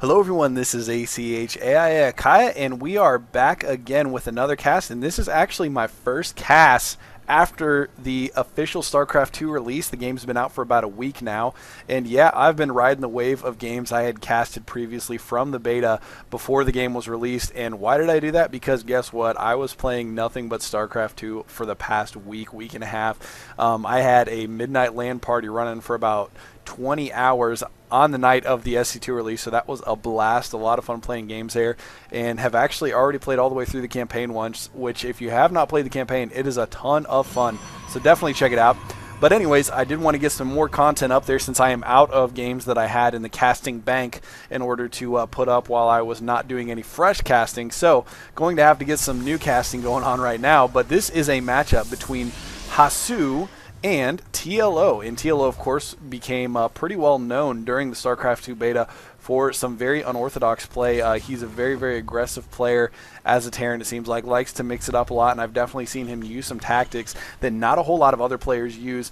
Hello everyone, this is ACHAIA Kaya, and we are back again with another cast, and this is actually my first cast after the official StarCraft 2 release. The game's been out for about a week now, and yeah, I've been riding the wave of games I had casted previously from the beta before the game was released. And why did I do that? Because guess what? I was playing nothing but StarCraft 2 for the past week and a half. I had a midnight LAN party running for about 20 hours on the night of the SC2 release, so that was a blast, a lot of fun playing games there, and have actually already played all the way through the campaign once, which if you have not played the campaign, it is a ton of fun, so definitely check it out. But anyways, I did want to get some more content up there since I am out of games that I had in the casting bank in order to put up while I was not doing any fresh casting, so going to have to get some new casting going on right now. But this is a matchup between mouzHasu and TLO. And TLO, of course, became pretty well known during the StarCraft 2 beta for some very unorthodox play. He's a very aggressive player as a Terran, it seems like, likes to mix it up a lot, and I've definitely seen him use some tactics that not a whole lot of other players use.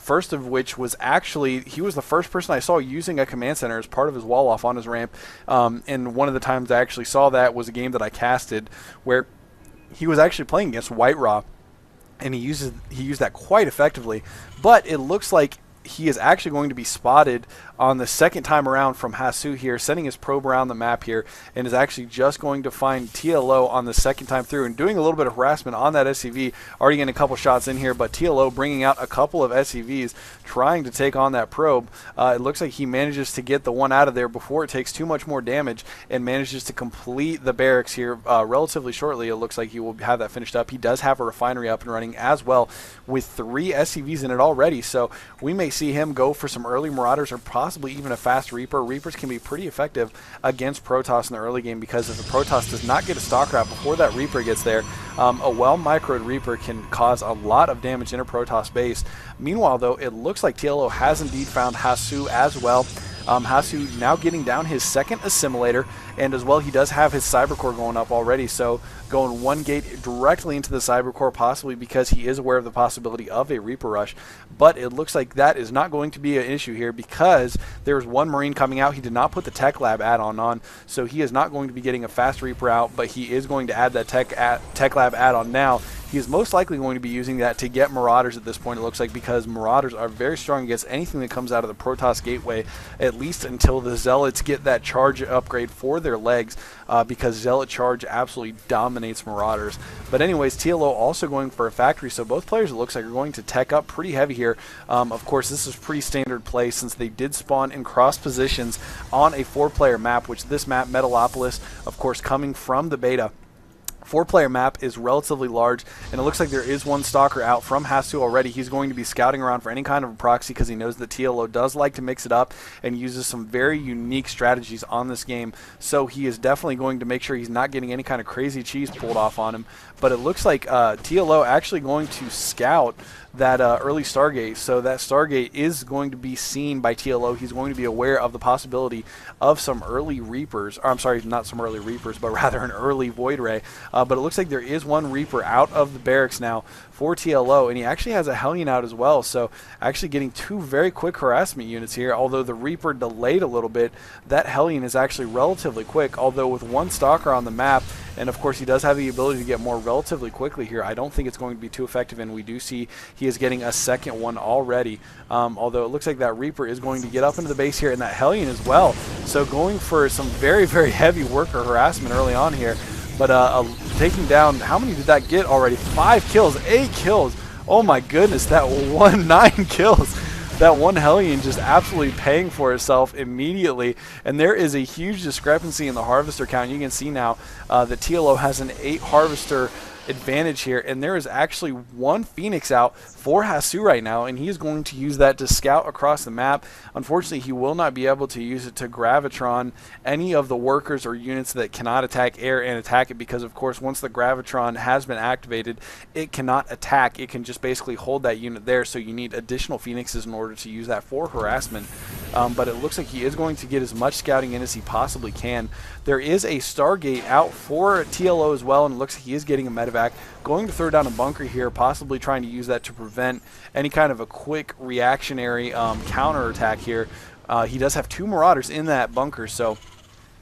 First of which was actually, he was the first person I saw using a command center as part of his wall off on his ramp, and one of the times I actually saw that was a game that I casted where he was actually playing against White Raw, and he used that quite effectively. But it looks like he is actually going to be spotted on the second time around from mouzHasu here, sending his probe around the map here, and is actually just going to find TLO on the second time through and doing a little bit of harassment on that SCV, already getting a couple shots in here, but TLO bringing out a couple of SCVs trying to take on that probe. It looks like he manages to get the one out of there before it takes too much more damage and manages to complete the barracks here relatively shortly. It looks like he will have that finished up. He does have a refinery up and running as well with 3 SCVs in it already, so we may see him go for some early Marauders or possibly even a fast Reaper. Reapers can be pretty effective against Protoss in the early game, because if the Protoss does not get a Stalker out before that Reaper gets there, a well-microed Reaper can cause a lot of damage in a Protoss base. Meanwhile, though, it looks like TLO has indeed found mouzHasu as well. mouzHasu now getting down his second assimilator, and as well he does have his cyber core going up already, so going one gate directly into the cyber core, possibly because he is aware of the possibility of a Reaper rush. But it looks like that is not going to be an issue here, because there's one Marine coming out. He did not put the Tech Lab add-on on, so he is not going to be getting a fast Reaper out, but he is going to add that Tech Lab add-on now. He is most likely going to be using that to get Marauders at this point, it looks like, because Marauders are very strong against anything that comes out of the Protoss gateway, at least until the Zealots get that charge upgrade for their legs, because Zealot charge absolutely dominates Marauders. But anyways, TLO also going for a factory, so both players, it looks like, are going to tech up pretty heavy here. Of course, this is pretty standard play since they did spawn in cross positions on a 4-player map, which this map, Metalopolis, of course, coming from the beta. 4-player map is relatively large, and it looks like there is one Stalker out from mouzHasu already. He's going to be scouting around for any kind of a proxy, because he knows that TLO does like to mix it up and uses some very unique strategies on this game, so he is definitely going to make sure he's not getting any kind of crazy cheese pulled off on him. But it looks like TLO actually going to scout that early Stargate, so that Stargate is going to be seen by TLO. He's going to be aware of the possibility of some early Reapers, or I'm sorry, not some early Reapers, but rather an early Void Ray. But it looks like there is one Reaper out of the barracks now for TLO, and he actually has a Hellion out as well, so actually getting 2 very quick harassment units here. Although the Reaper delayed a little bit, that Hellion is actually relatively quick, although with one Stalker on the map, and of course he does have the ability to get more relatively quickly here, I don't think it's going to be too effective, and we do see he is getting a second one already. Although it looks like that Reaper is going to get up into the base here, and that Hellion as well, so going for some very heavy worker harassment early on here. But taking down, how many did that get already? 5 kills, 8 kills. Oh my goodness, that 9 kills. That one Hellion just absolutely paying for itself immediately. And there is a huge discrepancy in the Harvester count. You can see now that TLO has an 8 Harvester advantage here, and there is actually one Phoenix out for mouzHasu right now, and he is going to use that to scout across the map. Unfortunately, he will not be able to use it to Gravitron any of the workers or units that cannot attack air and attack it, because of course once the Gravitron has been activated, it cannot attack. It can just basically hold that unit there, so you need additional Phoenixes in order to use that for harassment. But it looks like he is going to get as much scouting in as he possibly can. There is a Stargate out for TLO as well, and it looks like he is getting a medevac. Going to throw down a bunker here, possibly trying to use that to prevent any kind of a quick reactionary counter attack here. He does have 2 Marauders in that bunker, so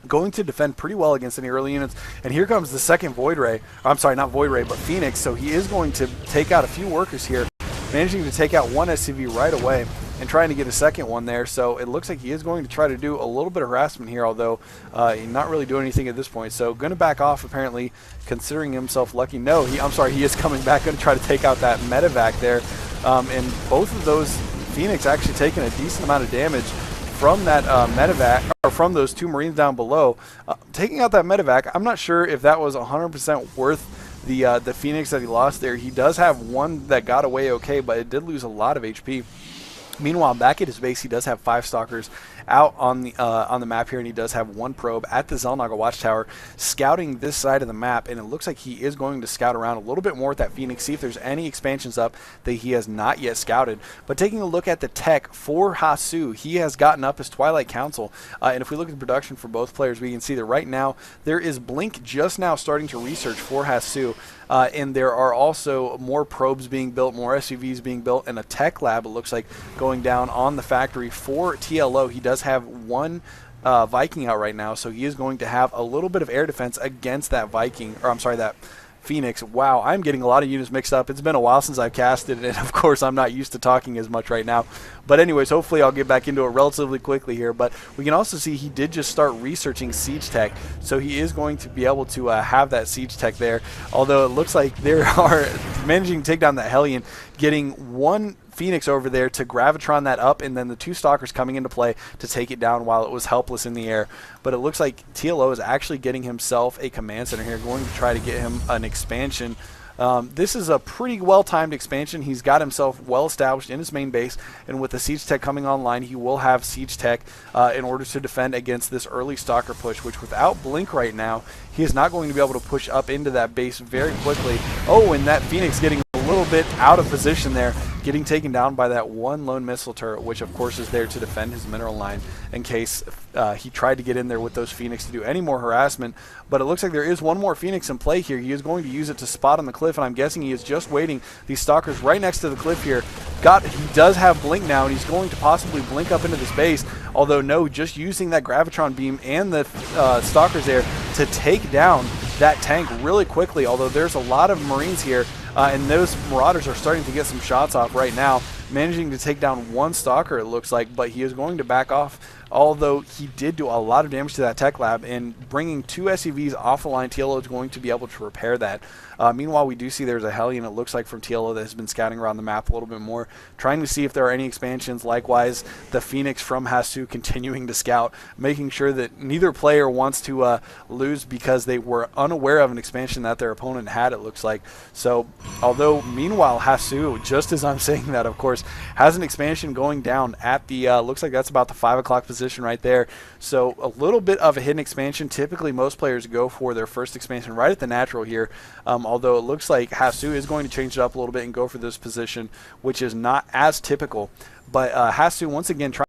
going to defend pretty well against any early units. And here comes the second Void Ray. I'm sorry, not Void Ray, but Phoenix. So he is going to take out a few workers here, managing to take out one SCV right away and trying to get a second one there. So it looks like he is going to try to do a little bit of harassment here, although not really doing anything at this point. So going to back off, apparently, considering himself lucky. No, I'm sorry, he is coming back, going to try to take out that medevac there. And both of those Phoenix actually taking a decent amount of damage from that medevac, or from those two Marines down below. Taking out that medevac, I'm not sure if that was 100% worth the Phoenix that he lost there. He does have one that got away okay, but it did lose a lot of HP. Meanwhile, back at his base, he does have 5 stalkers out on the map here, and he does have 1 probe at the Xel'Naga watchtower scouting this side of the map, and it looks like he is going to scout around a little bit more with that Phoenix, see if there's any expansions up that he has not yet scouted. But taking a look at the tech for Hasu, he has gotten up his Twilight Council, and if we look at the production for both players, we can see that right now there is Blink just now starting to research for Hasu. And there are also more probes being built, more SUVs being built, and a tech lab, it looks like, going down on the factory for TLO. He does have 1 Viking out right now, so he is going to have a little bit of air defense against that Viking, or I'm sorry, that Phoenix. Wow, I'm getting a lot of units mixed up. It's been a while since I've casted, and of course I'm not used to talking as much right now. But anyways, hopefully I'll get back into it relatively quickly here. But we can also see he did just start researching siege tech, so he is going to be able to have that siege tech there. Although it looks like there are managing to take down that Hellion, getting 1 Phoenix over there to Gravitron that up, and then the 2 Stalkers coming into play to take it down while it was helpless in the air. But it looks like TLO is actually getting himself a command center here, going to try to get him an expansion. This is a pretty well-timed expansion. He's got himself well-established in his main base, and with the siege tech coming online, he will have siege tech in order to defend against this early Stalker push, which without Blink right now, he is not going to be able to push up into that base very quickly. Oh, and that Phoenix getting a little bit out of position there, getting taken down by that 1 lone missile turret, which of course is there to defend his mineral line in case he tried to get in there with those Phoenix to do any more harassment. But it looks like there is 1 more Phoenix in play here. He is going to use it to spot on the cliff, and I'm guessing he is just waiting. These Stalkers right next to the cliff here. He does have Blink now, and he's going to possibly blink up into this base. Although no, just using that Gravitron beam and the Stalkers there to take down that tank really quickly. Although there's a lot of Marines here, and those Marauders are starting to get some shots off right now, managing to take down 1 Stalker, it looks like, but he is going to back off. Although he did do a lot of damage to that tech lab, and bringing 2 SUVs off the line, TLO is going to be able to repair that. Meanwhile, we do see there's a Hellion, it looks like, from TLO that has been scouting around the map a little bit more, trying to see if there are any expansions. Likewise, the Phoenix from Hasu continuing to scout, making sure that neither player wants to lose because they were unaware of an expansion that their opponent had, it looks like. So, although, meanwhile, Hasu, just as I'm saying that, of course, has an expansion going down at the, looks like that's about the 5 o'clock position right there. So, a little bit of a hidden expansion. Typically, most players go for their first expansion right at the natural here. Although it looks like Hasu is going to change it up a little bit and go for this position, which is not as typical. But Hasu, once again, trying